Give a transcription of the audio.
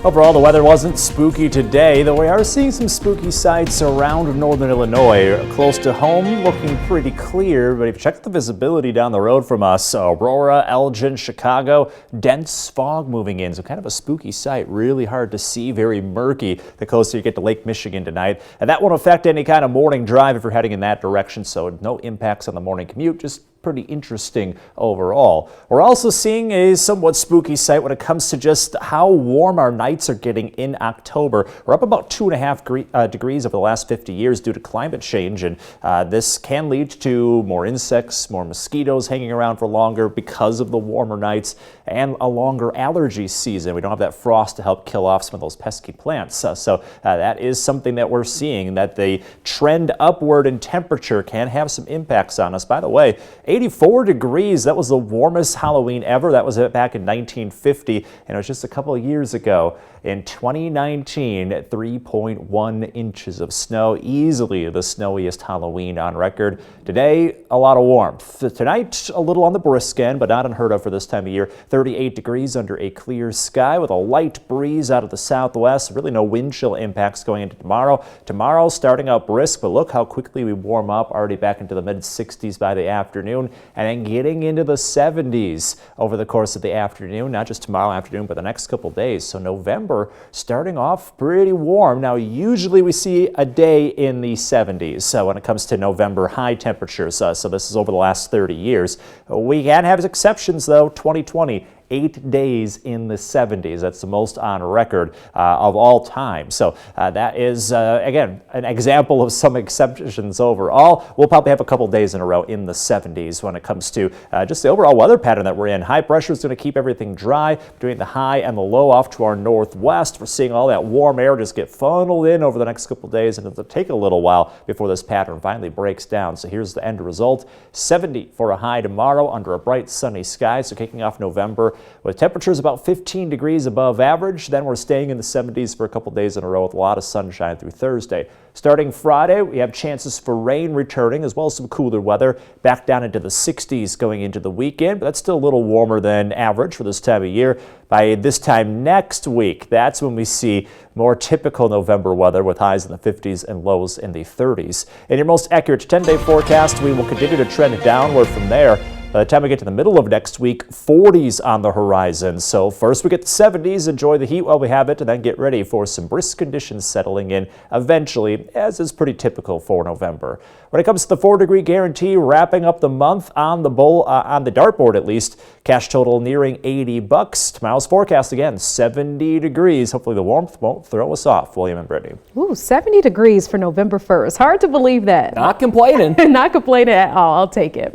Overall, the weather wasn't spooky today, though we are seeing some spooky sights around northern Illinois. Close to home, looking pretty clear, but if you check the visibility down the road from us, Aurora, Elgin, Chicago, dense fog moving in, so kind of a spooky sight, really hard to see, very murky the closer you get to Lake Michigan tonight. And that won't affect any kind of morning drive if you're heading in that direction, so no impacts on the morning commute, just pretty interesting overall. We're also seeing a somewhat spooky sight when it comes to just how warm our nights are getting in October. We're up about 2.5 degrees over the last 50 years due to climate change, and this can lead to more insects, more mosquitoes hanging around for longer because of the warmer nights and a longer allergy season. We don't have that frost to help kill off some of those pesky plants. So that is something that we're seeing, that the trend upward in temperature can have some impacts on us. By the way, 84 degrees, that was the warmest Halloween ever. That was back in 1950, and it was just a couple of years ago. In 2019, 3.1 inches of snow, easily the snowiest Halloween on record. Today, a lot of warmth. Tonight, a little on the brisk end, but not unheard of for this time of year. 38 degrees under a clear sky with a light breeze out of the southwest. Really no wind chill impacts going into tomorrow. Tomorrow, starting out brisk, but look how quickly we warm up, already back into the mid-60s by the afternoon, and then getting into the 70s over the course of the afternoon, not just tomorrow afternoon, but the next couple days. So November starting off pretty warm. Now, usually we see a day in the 70s when it comes to November high temperatures. So this is over the last 30 years. We can have exceptions, though. 2020. 8 days in the 70s. That's the most on record of all time. So that is, again, an example of some exceptions overall. We'll probably have a couple days in a row in the 70s when it comes to just the overall weather pattern that we're in. High pressure is going to keep everything dry between the high and the low off to our northwest. We're seeing all that warm air just get funneled in over the next couple days, and it'll take a little while before this pattern finally breaks down. So here's the end result. 70 for a high tomorrow under a bright sunny sky. So kicking off November with temperatures about 15 degrees above average. Then we're staying in the 70s for a couple days in a row with a lot of sunshine through Thursday. Starting Friday, we have chances for rain returning as well as some cooler weather back down into the 60s going into the weekend, but that's still a little warmer than average for this time of year. By this time next week, that's when we see more typical November weather with highs in the 50s and lows in the 30s. In your most accurate 10-day forecast, we will continue to trend downward from there. By the time we get to the middle of next week, 40s on the horizon. So first we get the 70s, enjoy the heat while we have it, and then get ready for some brisk conditions settling in eventually, as is pretty typical for November. When it comes to the 4-degree guarantee, wrapping up the month on the on the dartboard at least, cash total nearing $80. Tomorrow's forecast again, 70 degrees. Hopefully the warmth won't throw us off. William and Brittany. Ooh, 70 degrees for November 1st. Hard to believe that. Not complaining. Not complaining at all. I'll take it.